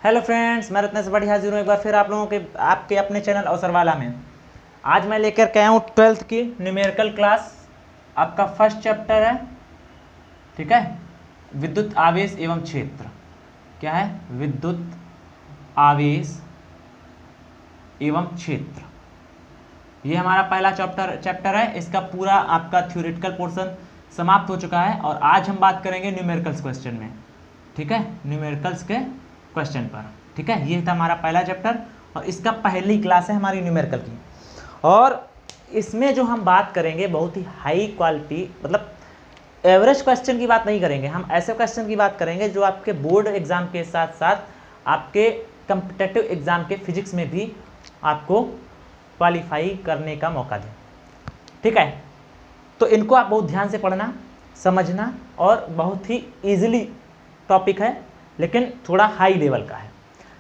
Hello friends, मैं रत्न से बड़ी हाजिर हूँ एक बार फिर आप लोगों के आपके अपने चैनल अवसरवाला में। आज मैं लेकर के आया हूँ 12th की न्यूमेरिकल क्लास। आपका फर्स्ट चैप्टर है, ठीक है, विद्युत आवेश एवं क्षेत्र। क्या है? विद्युत आवेश एवं क्षेत्र। ये हमारा पहला चैप्टर है। इसका पूरा आपका थ्योरेटिकल पोर्शन समाप्त हो चुका है और आज हम बात करेंगे न्यूमेरिकल्स क्वेश्चन में, ठीक है, न्यूमेरिकल्स के क्वेश्चन पर, ठीक है। ये था हमारा पहला चैप्टर और इसका पहली क्लास है हमारी न्यूमेरिकल की। और इसमें जो हम बात करेंगे बहुत ही हाई क्वालिटी, मतलब एवरेज क्वेश्चन की बात नहीं करेंगे, हम ऐसे क्वेश्चन की बात करेंगे जो आपके बोर्ड एग्जाम के साथ साथ आपके कम्पिटेटिव एग्जाम के फिजिक्स में भी आपको क्वालिफाई करने का मौका दें, ठीक है। तो इनको आप बहुत ध्यान से पढ़ना, समझना, और बहुत ही ईजिली टॉपिक है लेकिन थोड़ा हाई लेवल का है,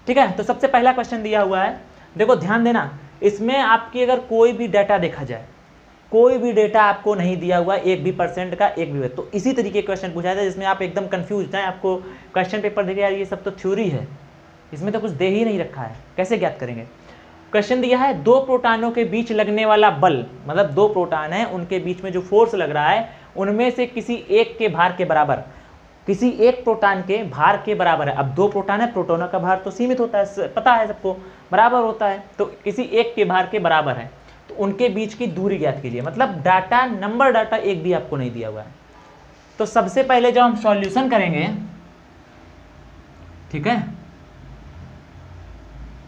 ठीक है। तो सबसे पहला क्वेश्चन दिया हुआ है, देखो ध्यान देना। इसमें आपकी अगर कोई भी डाटा देखा जाए, कोई भी डेटा आपको नहीं दिया हुआ, एक भी परसेंट का, एक भी, तो इसी तरीके क्वेश्चन पूछा था जिसमें आप एकदम कंफ्यूज हैं। आपको क्वेश्चन पेपर देखे यार ये सब तो थ्योरी है, इसमें तो कुछ दे ही नहीं रखा है, कैसे ज्ञात करेंगे। क्वेश्चन दिया है दो प्रोटॉनों के बीच लगने वाला बल, मतलब दो प्रोटॉन है उनके बीच में जो फोर्स लग रहा है उनमें से किसी एक के भार के बराबर, किसी एक प्रोटॉन के भार के बराबर है। अब दो प्रोटॉन है, प्रोटोनों का भार तो सीमित होता है, पता है सबको, बराबर होता है, तो किसी एक के भार के बराबर है तो उनके बीच की दूरी ज्ञात कीजिए। मतलब डाटा, नंबर डाटा एक भी आपको नहीं दिया हुआ है। तो सबसे पहले जब हम सॉल्यूशन करेंगे, ठीक है,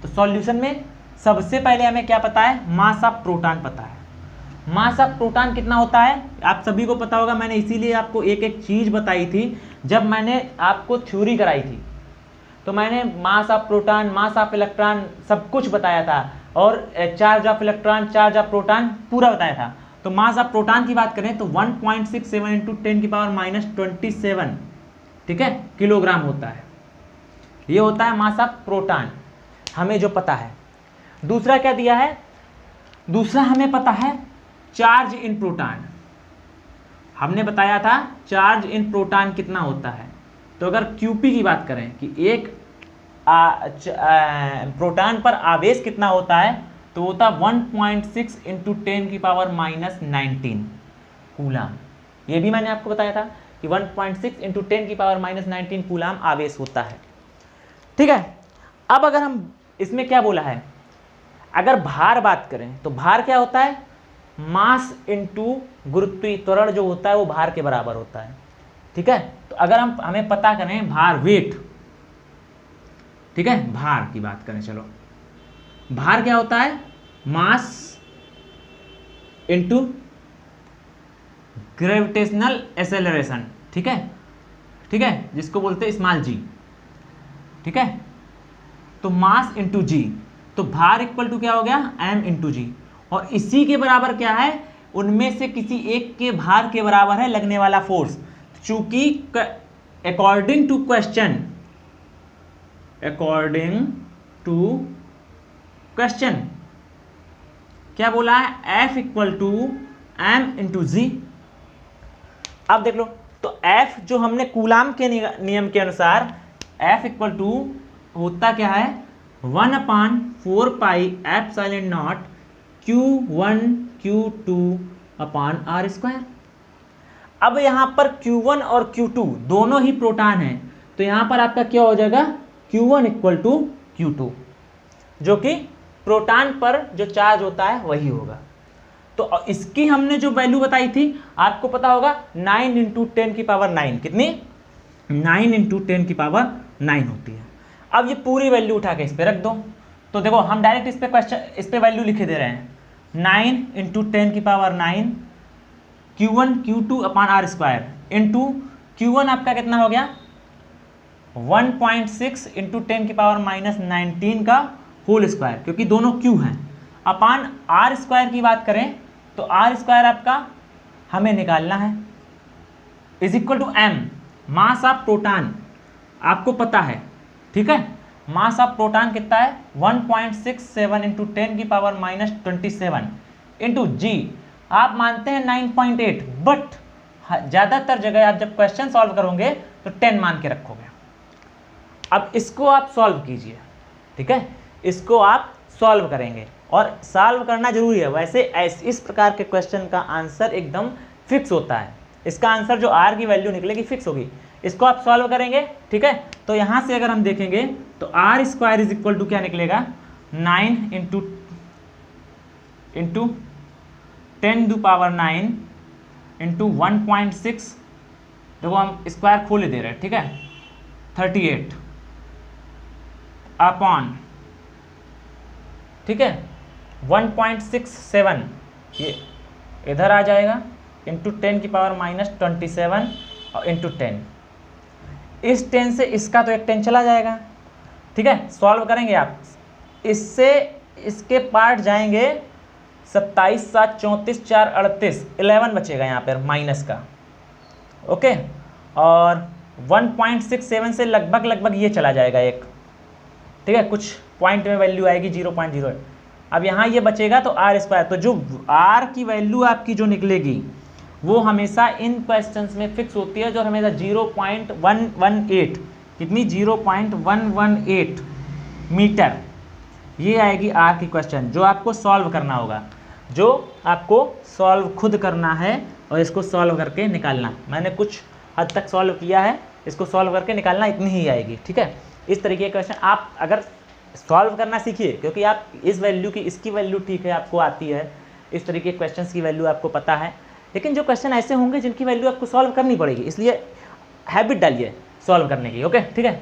तो सॉल्यूशन में सबसे पहले हमें क्या पता है? मास ऑफ प्रोटॉन पता है। मास ऑफ प्रोटॉन कितना होता है आप सभी को पता होगा। मैंने इसीलिए आपको एक एक चीज बताई थी जब मैंने आपको थ्योरी कराई थी, तो मैंने मास of proton, mass of electron सब कुछ बताया था, और charge of electron, charge of proton पूरा बताया था। तो मास ऑफ प्रोटॉन की बात करें तो 1.67 इंटू 10 की पावर -27, ठीक है, किलोग्राम होता है। ये होता है मास ऑफ प्रोटॉन, हमें जो पता है। दूसरा क्या दिया है? दूसरा हमें पता है चार्ज इन प्रोटॉन। हमने बताया था चार्ज इन प्रोटॉन कितना होता है। तो अगर क्यूपी की बात करें कि एक प्रोटॉन पर आवेश कितना होता है, तो होता 1.6 इंटू 10 की पावर -19 कूलाम। ये भी मैंने आपको बताया था कि 1.6 इंटू 10 की पावर -19 कूलाम आवेश होता है, ठीक है। अब अगर हम इसमें क्या बोला है, अगर भार बात करें तो भार क्या होता है? मास इंटू गुरुत्वीय त्वरण जो होता है वो भार के बराबर होता है, ठीक है। तो अगर हमें पता करें भार, वेट, ठीक है, भार की बात करें, चलो भार क्या होता है? मास इंटू ग्रेविटेशनल एक्सेलरेशन, ठीक है, ठीक है, जिसको बोलते हैं स्मॉल जी, ठीक है। तो मास इंटू जी, तो भार इक्वल टू क्या हो गया? m इंटू जी। और इसी के बराबर क्या है? उनमें से किसी एक के भार के बराबर है लगने वाला फोर्स। चूंकि अकॉर्डिंग टू क्वेश्चन, क्या बोला है? F equal to m into G. अब देख लो, तो F जो हमने कूलाम के नियम के अनुसार F इक्वल टू होता क्या है? 1/4 pi epsilon naught Q1 Q2 upon R square. अब यहाँ पर Q1 और Q2 दोनों ही प्रोटॉन हैं, तो यहाँ पर आपका क्या हो जाएगा? Q1 इक्वल टू Q2, जो कि प्रोटॉन पर जो चार्ज होता है वही होगा। तो इसकी हमने जो वैल्यू बताई थी आपको पता होगा, 9 इंटू 10 की पावर 9, कितनी? 9 इंटू 10 की पावर 9 होती है। अब ये पूरी वैल्यू उठा के इस पे रख दो, तो देखो हम डायरेक्ट इस पे वैल्यू लिखे दे रहे हैं, 9 इंटू 10 की power 9 Q1 Q2 upon R square into Q1 आपका कितना हो गया? 1.6 इंटू 10 की पावर -19 का होल स्क्वायर, क्योंकि दोनों Q हैं, अपॉन R स्क्वायर की बात करें तो R स्क्वायर आपका हमें निकालना है, is equal to m, mass of proton आपको पता है, ठीक है। मास ऑफ प्रोटॉन कितना है? 1.67 इंटू 10 की पावर -27 इंटू जी। आप मानते हैं 9.8, बट ज़्यादातर जगह आप जब क्वेश्चन सॉल्व करोगे तो 10 मान के रखोगे। अब इसको आप सॉल्व कीजिए, ठीक है, इसको आप सॉल्व करेंगे और सॉल्व करना जरूरी है। वैसे इस प्रकार के क्वेश्चन का आंसर एकदम फिक्स होता है, इसका आंसर जो आर की वैल्यू निकलेगी फिक्स होगी। इसको आप सॉल्व करेंगे, ठीक है। तो यहाँ से अगर हम देखेंगे तो R square is equal to क्या निकलेगा, 9 इंटू 10⁹ इंटू 1.6, देखो हम स्क्वायर खोले दे रहे हैं, ठीक है, 38 अपॉन, ठीक है, 1.67 ये इधर आ जाएगा इंटू 10⁻⁻27 और इंटू 10। इस 10 से इसका तो एक 10 चला जाएगा, ठीक है। सॉल्व करेंगे आप, इससे इसके पार्ट जाएंगे 27 7 34 4 38, 11 बचेगा यहाँ पर माइनस का, ओके। और 1.67 से लगभग ये चला जाएगा एक, ठीक है, कुछ पॉइंट में वैल्यू आएगी 0.08। अब यहाँ ये बचेगा तो आर स्क्वायर, तो जो आर की वैल्यू आपकी जो निकलेगी वो हमेशा इन क्वेश्चंस में फिक्स होती है, जो हमेशा 0.118, कितनी, 0.118 मीटर, ये आएगी आर की क्वेश्चन, जो आपको सॉल्व करना होगा, जो आपको सॉल्व खुद करना है और इसको सॉल्व करके निकालना। मैंने कुछ हद तक सॉल्व किया है, इसको सॉल्व करके निकालना इतनी ही आएगी, ठीक है। इस तरीके के क्वेश्चन आप अगर सॉल्व करना सीखिए, क्योंकि आप इस वैल्यू की, इसकी वैल्यू ठीक है आपको आती है, इस तरीके के क्वेश्चंस की वैल्यू आपको पता है, लेकिन जो क्वेश्चन ऐसे होंगे जिनकी वैल्यू आपको सॉल्व करनी पड़ेगी, इसलिए हैबिट डालिए सॉल्व करने की, ओके, ठीक है।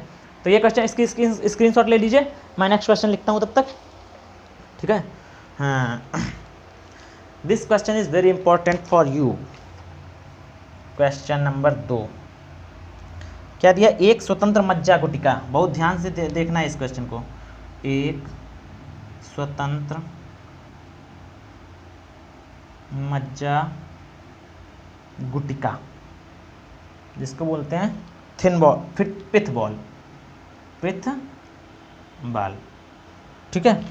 तो ये क्वेश्चन इसकी स्क्रीनशॉट ले लीजिए, मैं नेक्स्ट क्वेश्चन लिखता हूँ तब तक, ठीक है। हाँ, this question is very important for you. Question number 2 क्या दिया, एक स्वतंत्र मज्जा गुटिका, बहुत ध्यान से देखना है इस क्वेश्चन को। एक स्वतंत्र मज्जा गुटिका, जिसको बोलते हैं thin ball, pith ball, pith ball, ठीक है।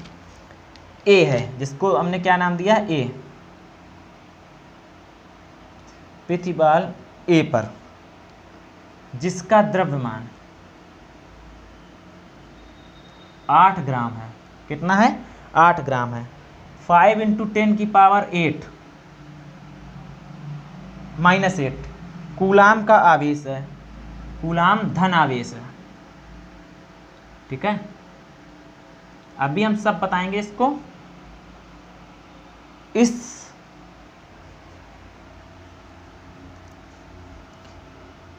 ए है, जिसको हमने क्या नाम दिया, ए, पिथ बॉल ए पर, जिसका द्रव्यमान 8 ग्राम है। कितना है, 8 ग्राम है। 5 इंटू 10⁸ -8 कूलाम का आवेश है, कूलाम धन आवेश है, ठीक है। अभी हम सब बताएंगे इसको।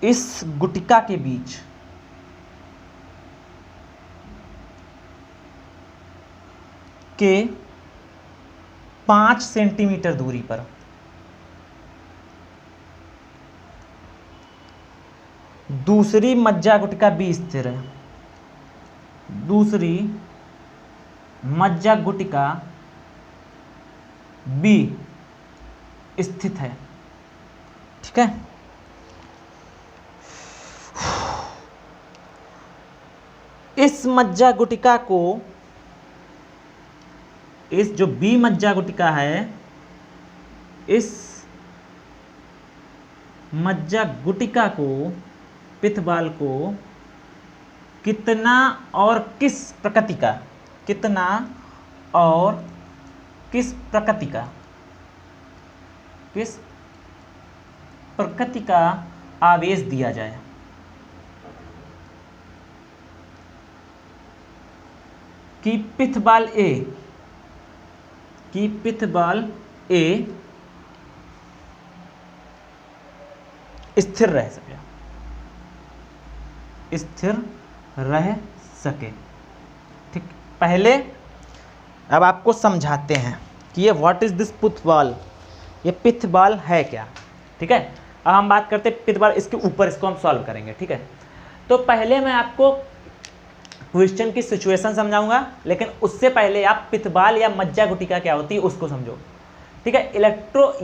इस गुटिका के बीच के 5 सेंटीमीटर दूरी पर दूसरी मज्जा गुटिका बी स्थिर है, दूसरी मज्जा गुटिका बी स्थित है, ठीक है। इस मज्जा गुटिका को, इस जो बी मज्जा गुटिका है, इस मज्जा गुटिका को, पिथ बॉल को कितना और किस प्रकृति का, कितना और किस प्रकृति का, किस प्रकृति का आवेश दिया जाए। कि पिथ बॉल ए, कि पिथ बॉल ए स्थिर रह सके, स्थिर रह सके, ठीक। पहले अब आपको समझाते हैं कि ये what is this pith ball, ये पिथ बॉल है क्या, ठीक है। अब हम बात करते हैं पिथ बॉल, इसके ऊपर इसको हम सॉल्व करेंगे, ठीक है। तो पहले मैं आपको क्वेश्चन की सिचुएशन समझाऊंगा, लेकिन उससे पहले आप पिथ बॉल या मज्जा गुटिका क्या होती है उसको समझो, ठीक है।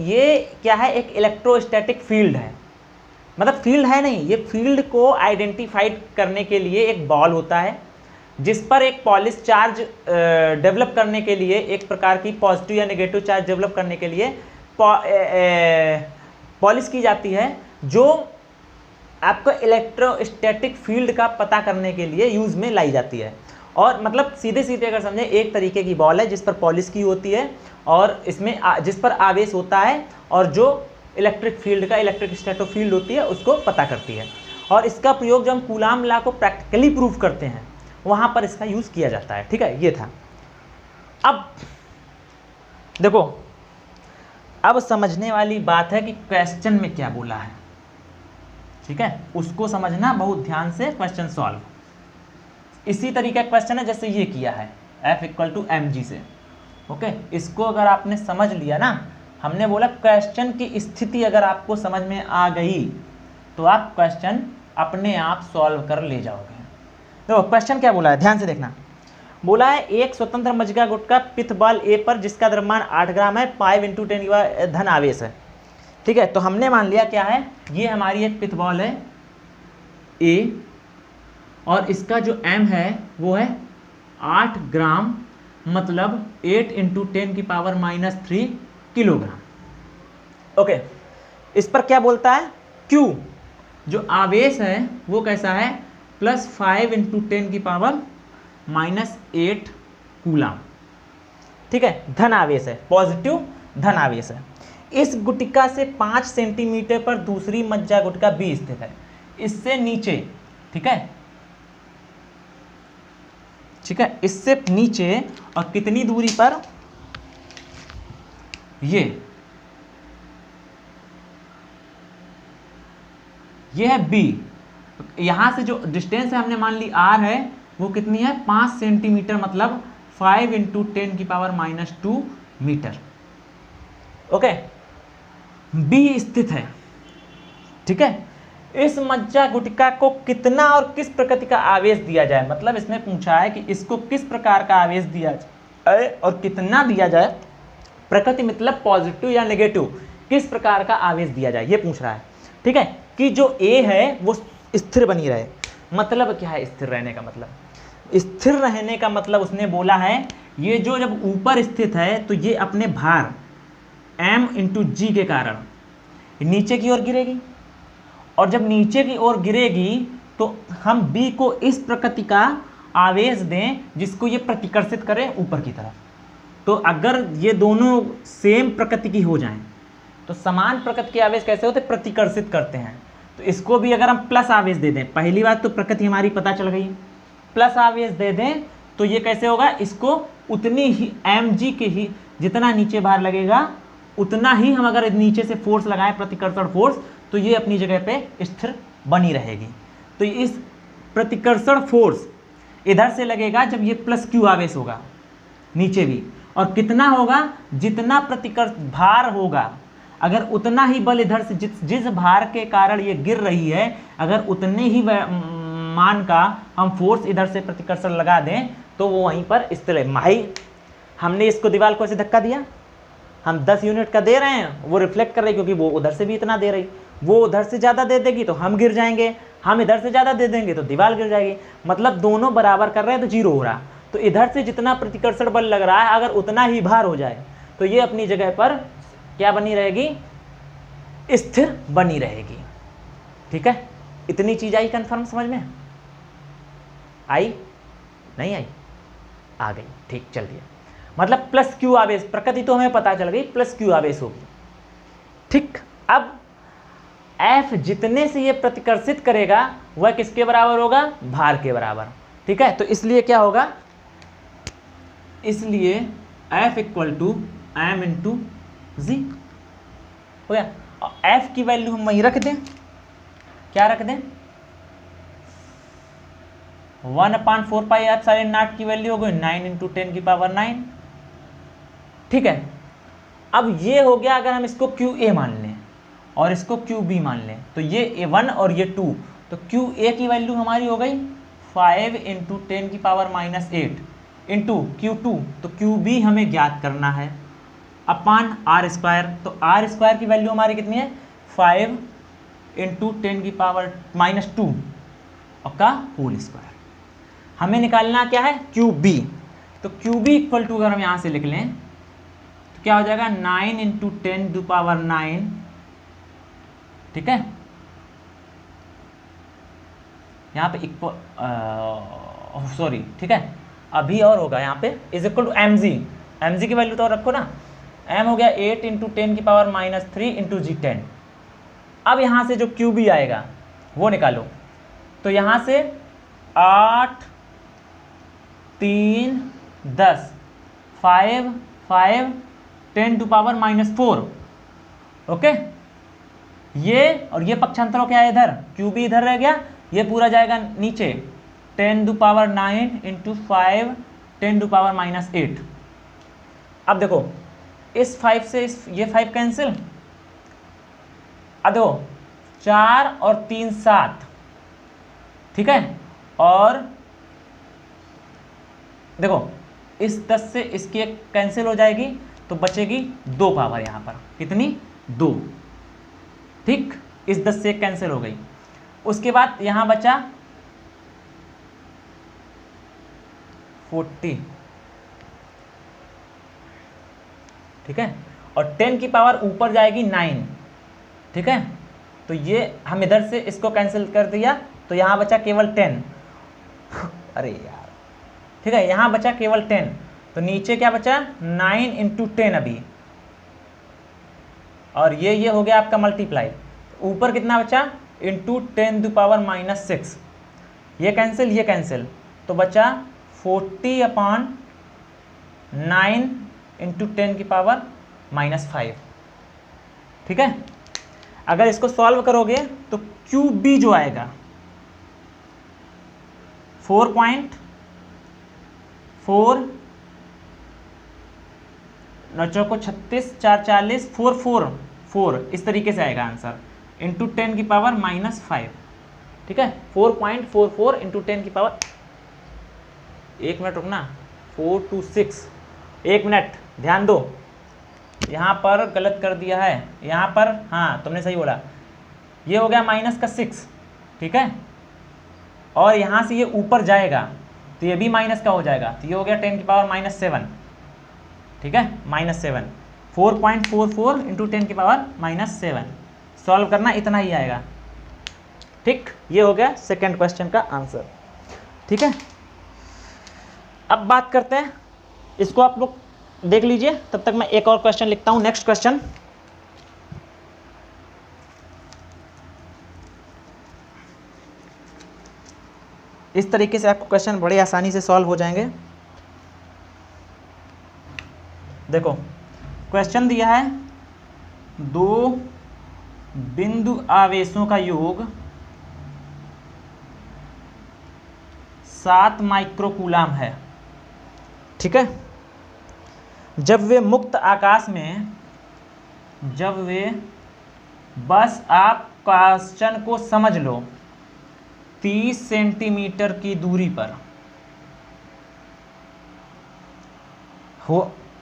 ये क्या है, एक इलेक्ट्रोस्टैटिक फील्ड है, मतलब फील्ड है नहीं, ये फील्ड को आइडेंटिफाइड करने के लिए एक बॉल होता है, जिस पर एक पॉलिश चार्ज डेवलप करने के लिए, एक प्रकार की पॉजिटिव या नेगेटिव चार्ज डेवलप करने के लिए पॉलिश की जाती है, जो आपको इलेक्ट्रोस्टैटिक फील्ड का पता करने के लिए यूज़ में लाई जाती है। और मतलब सीधे सीधे अगर समझें, एक तरीके की बॉल है जिस पर पॉलिश की होती है और इसमें जिस पर आवेश होता है और जो इलेक्ट्रिक फील्ड का इलेक्ट्रिक स्टैटिक फील्ड होती है उसको पता करती है। और इसका प्रयोग जब हम कूलाम लॉ को प्रैक्टिकली प्रूव करते हैं वहाँ पर इसका यूज़ किया जाता है। ठीक है, ये था। अब देखो, अब समझने वाली बात है कि क्वेश्चन में क्या बोला है। ठीक है, उसको समझना बहुत ध्यान से, क्वेश्चन सॉल्व। इसी तरीके का क्वेश्चन है जैसे ये किया है F = mg से। ओके, इसको अगर आपने समझ लिया ना, हमने बोला क्वेश्चन की स्थिति अगर आपको समझ में आ गई तो आप क्वेश्चन अपने आप सॉल्व कर ले जाओगे। तो क्वेश्चन क्या बोला है, ध्यान से देखना। बोला है एक स्वतंत्र मज्जिका गुटका पित्त बॉल ए पर जिसका द्रव्यमान 8 ग्राम है 5 × 10 धन आवेश है। ठीक है, तो हमने मान लिया क्या है, ये हमारी एक पित्त बॉल है ए और इसका जो m है वो है 8 ग्राम, मतलब 8 × 10⁻³ किलोग्राम। ओके, इस पर क्या बोलता है, Q जो आवेश है वो कैसा है, +5 × 10⁻⁸ कूलाम। ठीक है, धन आवेश है, पॉजिटिव धन आवेश है। इस गुटिका से 5 सेंटीमीटर पर दूसरी मज्जा गुटिका B स्थित है, इससे नीचे। ठीक है, ठीक है, इससे नीचे और कितनी दूरी पर, ये है B। यहां से जो डिस्टेंस है हमने मान ली R है, वो कितनी है 5 सेंटीमीटर, मतलब 5 × 10⁻² मीटर। ओके, B स्थित है। ठीक है, इस मज्जा गुटिका को कितना और किस प्रकृति का आवेश दिया जाए, मतलब इसमें पूछा है कि इसको किस प्रकार का आवेश दिया जाए और कितना दिया जाए, प्रकृति मतलब पॉजिटिव या नेगेटिव, किस प्रकार का आवेश दिया जाए, ये पूछ रहा है। ठीक है, कि जो A है वो स्थिर बनी रहे। मतलब क्या है स्थिर रहने का मतलब, स्थिर रहने का मतलब उसने बोला है ये जो जब ऊपर स्थित है तो ये अपने भार m × g के कारण नीचे की ओर गिरेगी, और जब नीचे की ओर गिरेगी तो हम B को इस प्रकृति का आवेश दें जिसको ये प्रतिकर्षित करे ऊपर की तरफ। तो अगर ये दोनों सेम प्रकृति की हो जाएं तो समान प्रकृति के आवेश कैसे होते, प्रतिकर्षित करते हैं। तो इसको भी अगर हम प्लस आवेश दे दें, पहली बात तो प्रकृति हमारी पता चल गई, प्लस आवेश दे दें तो ये कैसे होगा, इसको उतनी ही mg के ही जितना नीचे भार लगेगा उतना ही हम अगर नीचे से फोर्स लगाएं, प्रतिकर्षण फोर्स, तो ये अपनी जगह पे स्थिर बनी रहेगी। तो इस प्रतिकर्षण फोर्स इधर से लगेगा जब ये +q आवेश होगा नीचे भी, और कितना होगा, जितना प्रतिकर्ष भार होगा, अगर उतना ही बल इधर से जिस भार के कारण ये गिर रही है, अगर उतने ही मान का हम फोर्स इधर से प्रतिकर्षण लगा दें तो वो वहीं पर स्थिर है। भाई हमने इसको दीवार को ऐसे धक्का दिया, हम 10 यूनिट का दे रहे हैं, वो रिफ्लेक्ट कर रही क्योंकि वो उधर से भी इतना दे रही, वो उधर से ज़्यादा दे देगी तो हम गिर जाएंगे, हम इधर से ज़्यादा दे देंगे तो दीवार गिर जाएगी। मतलब दोनों बराबर कर रहे हैं तो 0 हो रहा। तो इधर से जितना प्रतिकर्षण बल लग रहा है अगर उतना ही भार हो जाए तो ये अपनी जगह पर क्या बनी रहेगी, स्थिर बनी रहेगी। ठीक है, इतनी चीज आई कंफर्म, समझ में आई, नहीं आई, आ गई। ठीक, चल दिया। मतलब +q आवेश, प्रकृति तो हमें पता चल गई, +q आवेश होगी। ठीक, अब F जितने से ये प्रतिकर्षित करेगा वह किसके बराबर होगा, भार के बराबर। ठीक है, तो इसलिए क्या होगा, इसलिए F = m × g हो गया। और F की वैल्यू हम वहीं रख दें, क्या रख दें, 1/4πε0 की वैल्यू हो गई 9 × 10⁹। ठीक है, अब ये हो गया अगर हम इसको QA मान लें और इसको QB मान लें, तो ये A1 और ये 2, तो QA की वैल्यू हमारी हो गई 5 × 10⁻8 इंटू Q2, तो QB हमें ज्ञात करना है अपान R²। तो R² की वैल्यू हमारी कितनी है, 5 × 10⁻² और का होल स्क्वायर। हमें निकालना क्या है, QB। तो QB = अगर हम यहाँ से लिख लें तो क्या हो जाएगा, 9 × 10⁹। ठीक है, यहाँ पे इक्वल, सॉरी, ठीक है, अभी और होगा यहाँ पे is equal to M G, M G की वैल्यू तो और रखो ना, एम हो गया 8 इंटू 10⁻³ इंटू G10। अब यहाँ से जो क्यू बी आएगा वो निकालो, तो यहाँ से 8 3 10 5 5 10⁻⁴, ओके। ये और ये पक्षांतरों क्या है, इधर क्यू बी इधर रह गया, ये पूरा जाएगा नीचे 10⁹ इंटू 5 10⁻⁸। अब देखो इस 5 से ये 5 कैंसिल, अब देखो 4 और 3 7, ठीक है, और देखो इस 10 से इसकी एक कैंसिल हो जाएगी तो बचेगी 2 पावर, यहाँ पर कितनी, 2, ठीक, इस 10 से एक कैंसिल हो गई। उसके बाद यहाँ बचा 40, ठीक है, और 10 की पावर ऊपर जाएगी 9, ठीक है, तो ये हम इधर से इसको कैंसिल कर दिया तो यहाँ बचा केवल 10, अरे यार, ठीक है, यहाँ बचा केवल 10, तो नीचे क्या बचा 9 इंटू 10 अभी, और ये हो गया आपका मल्टीप्लाई, ऊपर कितना बचा इंटू 10⁻⁻6, ये कैंसिल, तो बचा 40/9 इंटू 10⁻⁻5, ठीक है। अगर इसको सॉल्व करोगे तो क्यू बी जो आएगा 4.4 9 को 36 4 40 444, इस तरीके से आएगा आंसर, इंटू 10⁻⁻5, ठीक है, 4.44 इंटू 10⁻, 1 मिनट रुकना, 426, 1 मिनट ध्यान दो, यहाँ पर गलत कर दिया है, यहाँ पर हाँ तुमने सही बोला, ये हो गया -6, ठीक है, और यहाँ से ये ऊपर जाएगा तो ये भी माइनस का हो जाएगा, तो ये हो गया 10⁻⁻7, ठीक है, -7, 4.44 इंटू 10⁻⁻7, सॉल्व करना इतना ही आएगा, ठीक, ये हो गया सेकेंड क्वेश्चन का आंसर, ठीक है। अब बात करते हैं, इसको आप लोग देख लीजिए, तब तक मैं एक और क्वेश्चन लिखता हूं। नेक्स्ट क्वेश्चन, इस तरीके से आपको क्वेश्चन बड़े आसानी से सॉल्व हो जाएंगे। देखो क्वेश्चन दिया है, 2 बिंदु आवेशों का योग 7 माइक्रोकूलाम है, ठीक है, जब वे मुक्त आकाश में, बस आप क्वेश्चन को समझ लो, 30 सेंटीमीटर की दूरी पर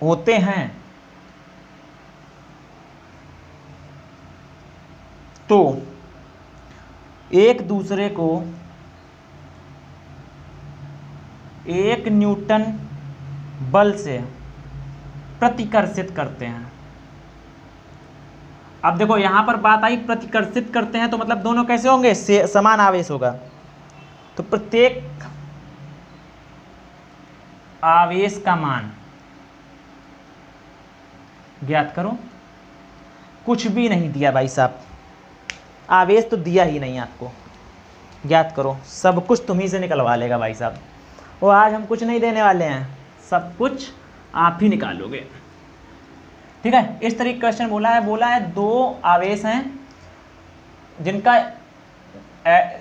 होते हैं, तो एक दूसरे को 1 न्यूटन बल से प्रतिकर्षित करते हैं। अब देखो यहां पर बात आई प्रतिकर्षित करते हैं, तो मतलब दोनों कैसे होंगे, समान आवेश होगा, तो प्रत्येक आवेश का मान ज्ञात करो। कुछ भी नहीं दिया भाई साहब, आवेश तो दिया ही नहीं आपको, ज्ञात करो, सब कुछ तुम ही से निकलवा लेगा भाई साहब, वो आज हम कुछ नहीं देने वाले हैं, सब कुछ आप ही निकालोगे, ठीक है। इस तरीके क्वेश्चन बोला है 2 आवेश हैं जिनका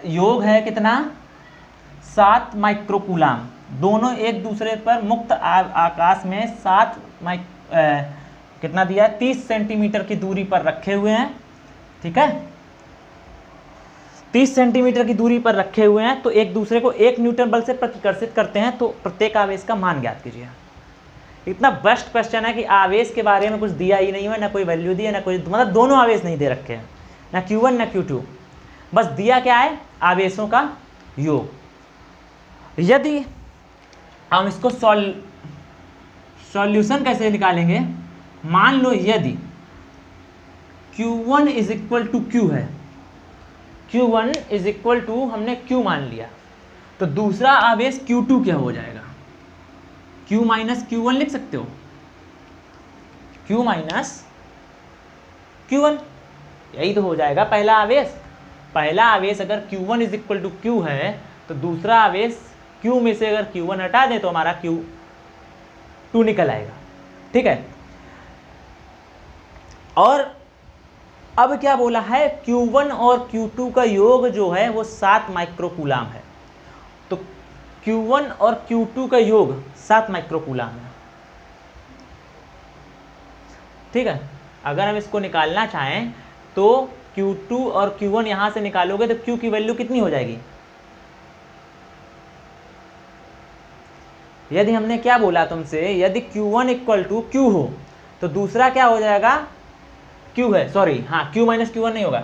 योग है कितना, 7 माइक्रोकूलाम, दोनों एक दूसरे पर मुक्त आकाश में 7 कितना दिया है, 30 सेंटीमीटर की दूरी पर रखे हुए हैं, ठीक है, 30 सेंटीमीटर की दूरी पर रखे हुए हैं, तो एक दूसरे को 1 न्यूटन बल से प्रतिकर्षित करते हैं, तो प्रत्येक आवेश का मान ज्ञात कीजिए। इतना बेस्ट क्वेश्चन है कि आवेश के बारे में कुछ दिया ही नहीं है, ना कोई वैल्यू दी है, ना कोई, मतलब दोनों आवेश नहीं दे रखे हैं, ना Q1 ना Q2, बस दिया क्या है, आवेशों का योग। यदि हम इसको सॉल्यूशन कैसे निकालेंगे, मान लो यदि Q1 = Q है, Q1 इज इक्वल टू हमने Q मान लिया, तो दूसरा आवेश Q2 क्या हो जाएगा? Q माइनस Q1 लिख सकते हो, Q माइनस Q1, यही तो हो जाएगा पहला आवेश। पहला आवेश अगर Q1 is equal to Q है, तो दूसरा आवेश Q में से अगर Q1 हटा दें तो हमारा Q2 निकल आएगा। ठीक है, और अब क्या बोला है, Q1 और Q2 का योग जो है वो 7 माइक्रोकूलाम है। तो Q1 और Q2 का योग 7 माइक्रोकूलाम है। ठीक है, अगर हम इसको निकालना चाहें तो Q2 और Q1 यहां से निकालोगे तो Q की वैल्यू कितनी हो जाएगी? यदि हमने क्या बोला तुमसे, यदि Q1 इक्वल टू Q हो तो दूसरा क्या हो जाएगा? Q है, सॉरी, हाँ, Q माइनस Q1 नहीं होगा,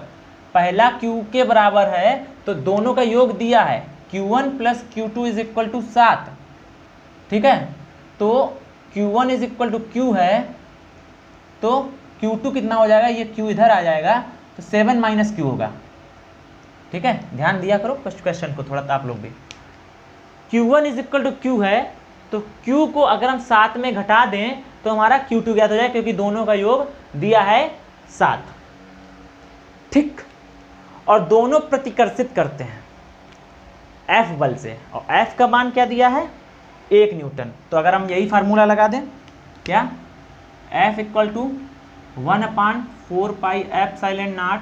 पहला Q के बराबर है, तो दोनों का योग दिया है Q1 plus Q2 is equal to 7। ठीक है, तो Q1 is equal to Q है, तो Q2 कितना हो जाएगा? ये Q इधर आ जाएगा, तो 7 माइनस Q होगा। ठीक है, ध्यान दिया करो क्वेश्चन को थोड़ा, तो आप लोग भी। Q1 is equal to Q है, तो Q को अगर हम 7 में घटा दें तो हमारा Q2 ज्ञात हो जाए, क्योंकि दोनों का योग दिया है 7। ठीक, और दोनों प्रतिकर्षित करते हैं F बल से, और F का मान क्या दिया है? 1 न्यूटन। तो अगर हम यही फार्मूला लगा दें, क्या, F equal to 1/4 pi epsilon naught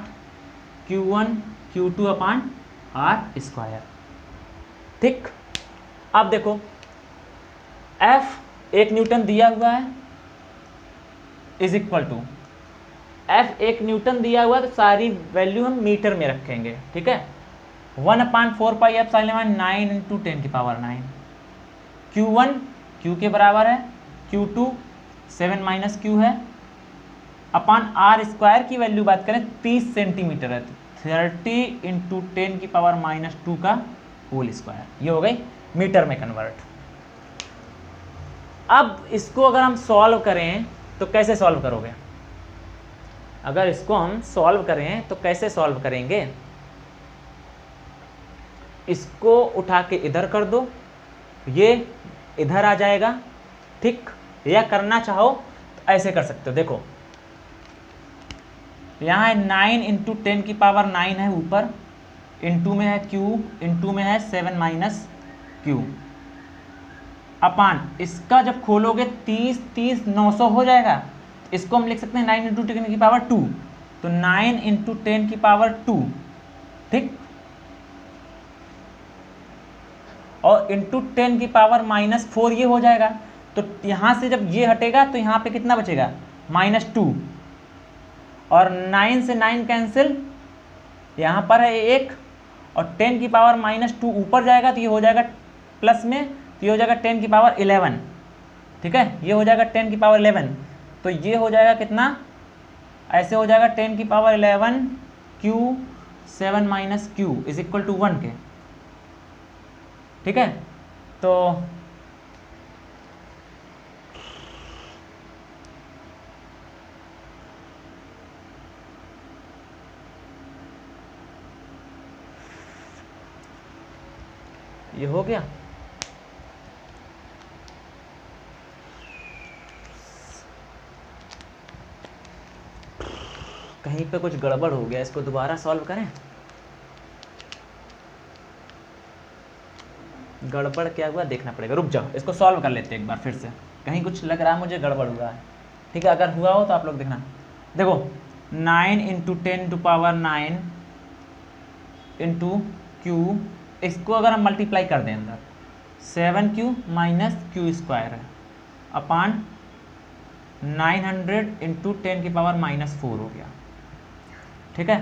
Q1 Q2 upon R square. ठीक, अब देखो F 1 न्यूटन दिया हुआ है, is equal to F 1 newton दिया हुआ है, तो सारी वैल्यू हम मीटर में रखेंगे। ठीक है, 1/4 पाई एप्सिलॉन 9 इंटू 10 की पावर 9। Q1 Q के बराबर है, Q2 7 माइनस Q है, अपान R स्क्वायर की वैल्यू बात करें 30 सेंटीमीटर है, तो 30 इंटू 10 की पावर -2 का होल स्क्वायर, ये हो गई मीटर में कन्वर्ट। अब इसको अगर हम सॉल्व करें तो कैसे सॉल्व करोगे? अगर इसको हम सॉल्व करें तो कैसे सॉल्व करेंगे? इसको उठा के इधर कर दो, ये इधर आ जाएगा। ठीक, या करना चाहो तो ऐसे कर सकते हो, देखो यहाँ है 9 इंटू 10 की पावर 9 है ऊपर, इंटू में है Q, इंटू में है 7 माइनस Q, अपान इसका जब खोलोगे 30 900 हो जाएगा। इसको हम लिख सकते हैं 9 इंटू 10 की पावर 2, तो 9 इंटू 10 की पावर 2। ठीक, और इंटू 10 की पावर -4 ये हो जाएगा। तो यहाँ से जब ये हटेगा तो यहाँ पे कितना बचेगा? -2, और 9 से 9 कैंसिल, यहाँ पर है 1, और 10 की पावर -2 ऊपर जाएगा तो ये हो जाएगा प्लस में, तो ये हो जाएगा 10 की पावर 11। ठीक है, ये हो जाएगा 10 की पावर 11, तो ये हो जाएगा कितना? ऐसे हो जाएगा 10 की power 11 Q 7 minus Q is equal to 1 के। ठीक है, तो ये हो गया। कहीं पे कुछ गड़बड़ हो गया, इसको दोबारा सॉल्व करें। गड़बड़ क्या हुआ देखना पड़ेगा, रुक जाओ, इसको सॉल्व कर लेते हैं एक बार फिर से, कहीं कुछ लग रहा है मुझे गड़बड़ हुआ है। ठीक है, अगर हुआ हो तो आप लोग देखना। देखो 9 into 10 to power 9 into Q, इसको अगर हम मल्टीप्लाई कर दें अंदर 7Q माइनस Q स्क्वायर है, अपान 900 इंटू 10 की पावर -4 हो गया। ठीक है,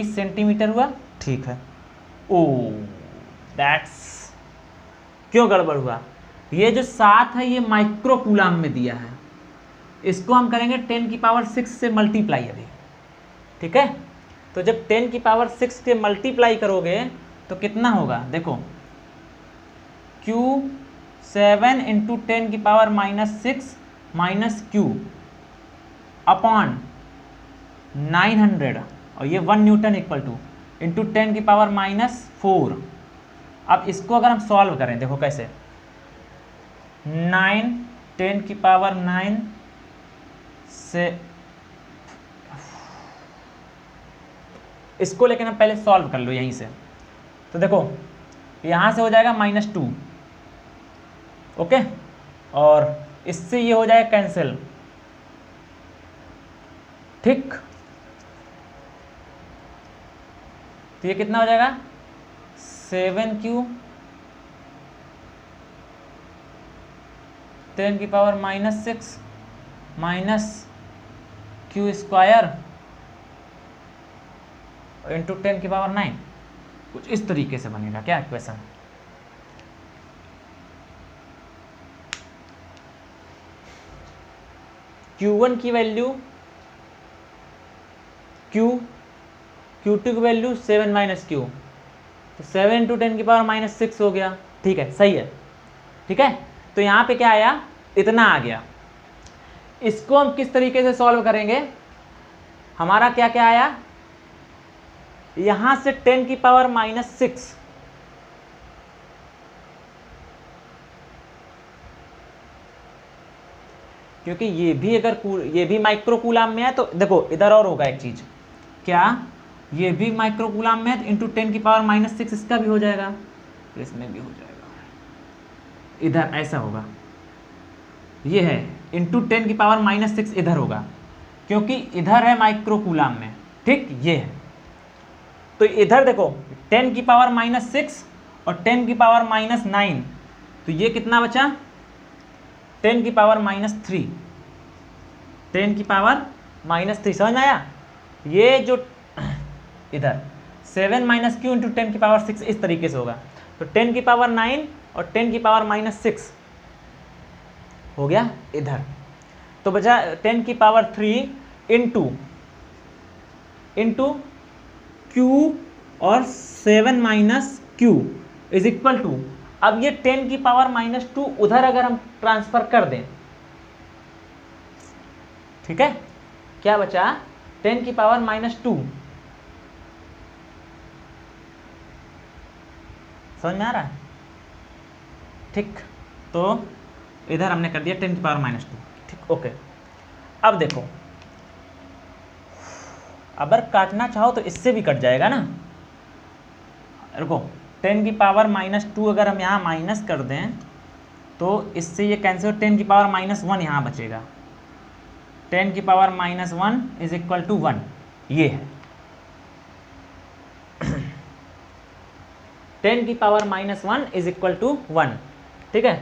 सेंटीमीटर हुआ। ठीक है, ओ दैट्स, क्यों गड़बड़ हुआ? ये जो 7 है ये माइक्रोकूलाम में दिया है, इसको हम करेंगे 10 की पावर 6 से मल्टीप्लाई अभी। ठीक है, तो जब 10 की पावर 6 के मल्टीप्लाई करोगे तो कितना होगा? देखो Q 7 इंटू 10 की पावर -6 माइनस Q अपॉन 900 और ये 1 न्यूटन इक्वल टू इंटू 10 की पावर -4। अब इसको अगर हम सॉल्व करें, देखो कैसे, 9 10 की पावर 9 से इसको, लेकिन हम पहले सॉल्व कर लो यहीं से। तो देखो यहाँ से हो जाएगा -2, ओके, और इससे ये हो जाएगा कैंसिल, ठीक। तो ये कितना हो जाएगा 7q 10 की power -6 minus q square into 10 की पावर 9। कुछ इस तरीके से बनेगा क्या इक्वेशन। Q1 की वैल्यू Q2 की वैल्यू 7 - q, तो 7 इंटू 10 की पावर -6 हो गया, ठीक है, सही है, ठीक है। तो यहाँ पे क्या आया, इतना आ गया। इसको हम किस तरीके से सॉल्व करेंगे, हमारा क्या क्या आया, यहाँ से 10 की पावर -6 क्योंकि ये भी अगर ये भी माइक्रो कूलाम में है तो देखो इधर और होगा एक चीज, क्या ये भी माइक्रो कूलाम में है, इंटू 10 की पावर -6 इसका भी हो जाएगा, तो इसमें भी हो जाएगा, इधर ऐसा होगा, ये है इंटू 10 की पावर -6 इधर होगा क्योंकि इधर है माइक्रो कूलाम में, ठीक, ये है। तो इधर देखो 10 की पावर -6 और 10 की पावर -9, तो ये कितना बचा 10 की पावर -3, 10 की पावर -3, समझ में आया। ये जो इधर 7 - q इंटू 10 की पावर 6 इस तरीके से होगा, तो 10 की पावर 9 और 10 की पावर -6 हो गया इधर, तो बचा 10 की पावर 3 इंटू q और 7 - q इज इक्वल टू, अब ये 10 की पावर -2 उधर अगर हम ट्रांसफर कर दें, ठीक है, क्या बचा 10 की पावर -2, समझ में आ रहा है, ठीक। तो इधर हमने कर दिया 10 की पावर -2, ठीक, ओके। अब देखो अगर काटना चाहो तो इससे भी कट जाएगा ना, रुको 10 की पावर -2 अगर हम यहाँ माइनस कर दें तो इससे ये कैंसिल, 10 की पावर -1 यहाँ बचेगा, 10 की पावर -1 इज इक्वल टू 1, ये है 10 की पावर -1 इज इक्वल टू 1, ठीक है।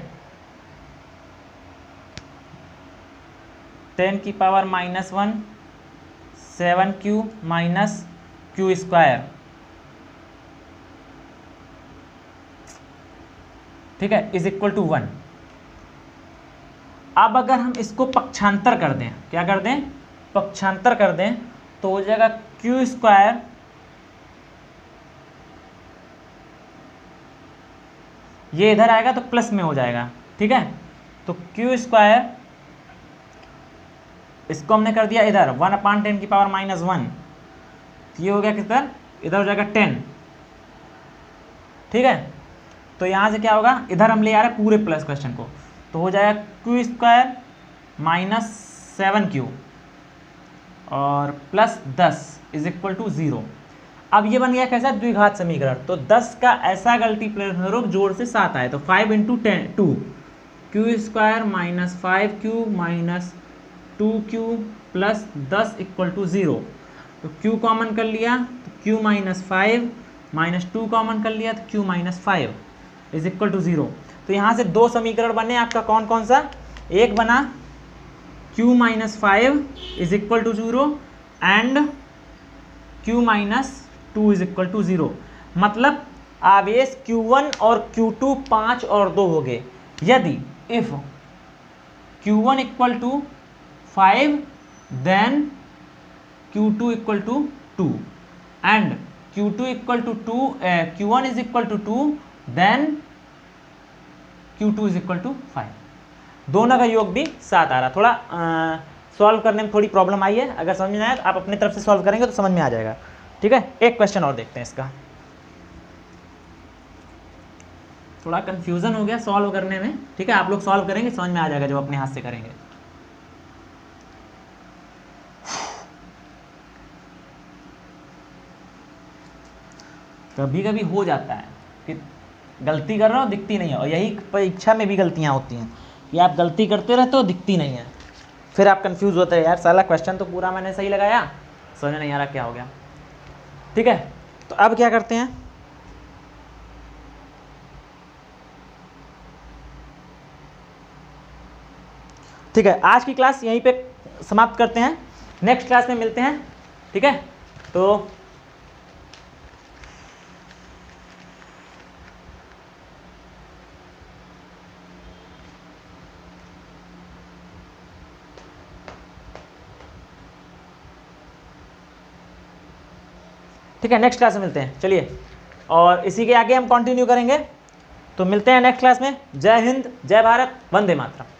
10 की power -1 7q minus q square, ठीक है, इज इक्वल टू 1। अब अगर हम इसको पक्षांतर कर दें, क्या कर दें, पक्षांतर कर दें, तो हो जाएगा q स्क्वायर ये इधर आएगा तो प्लस में हो जाएगा, ठीक है। तो q स्क्वायर इसको हमने कर दिया इधर 1/10 की पावर -1, ये हो गया किधर, इधर हो जाएगा 10, ठीक है। तो यहाँ से क्या होगा, इधर हम ले आ रहे हैं पूरे प्लस क्वेश्चन को, तो हो जाएगा q स्क्वायर -7q और प्लस 10 इज इक्वल टू 0। अब ये बन गया कैसा, द्विघात समीकरण। तो 10 का ऐसा मल्टीप्लाई जोड़ से 7 आए, तो 5 × 2 q square -5q -2q plus 10 equal to 0। तो q कॉमन कर लिया तो q -5 -2 कॉमन कर लिया तो q -5 इज इक्वल टू 0। तो यहाँ से दो समीकरण बने आपका, कौन कौन सा, एक बना q -5 is equal to 0 and q -2 is equal to 0। मतलब आवेश q1 और q2 5 और 2 हो गए। यदि if q1 equal to 5 then q2 equal to 2 and q2 equal to 2 q1 is equal to 2 then q2 is equal to 5। दोनों का योग भी 7 आ रहा, थोड़ा सॉल्व करने में थोड़ी प्रॉब्लम आई है, अगर समझ में आया तो आप अपनी तरफ से सॉल्व करेंगे तो समझ में आ जाएगा। ठीक है, एक क्वेश्चन और देखते हैं इसका। थोड़ा कंफ्यूजन हो गया सॉल्व करने में, ठीक है, आप लोग सॉल्व करेंगे समझ में आ जाएगा जब अपने हाथ से करेंगे। कभी कभी हो जाता है कि गलती कर रहे हो दिखती नहीं है, और यही परीक्षा में भी गलतियां होती हैं कि आप गलती करते रहते हो दिखती नहीं है, फिर आप कंफ्यूज होते हैं, यार साला क्वेश्चन तो पूरा मैंने सही लगाया, समझ में नहीं आ रहा क्या हो गया। ठीक है, तो अब क्या करते हैं, ठीक है, आज की क्लास यहीं पे समाप्त करते हैं, नेक्स्ट क्लास में मिलते हैं। ठीक है, तो ठीक है, नेक्स्ट क्लास में मिलते हैं। चलिए, और इसी के आगे हम कंटिन्यू करेंगे, तो मिलते हैं नेक्स्ट क्लास में। जय हिंद, जय भारत, वंदे मातरम।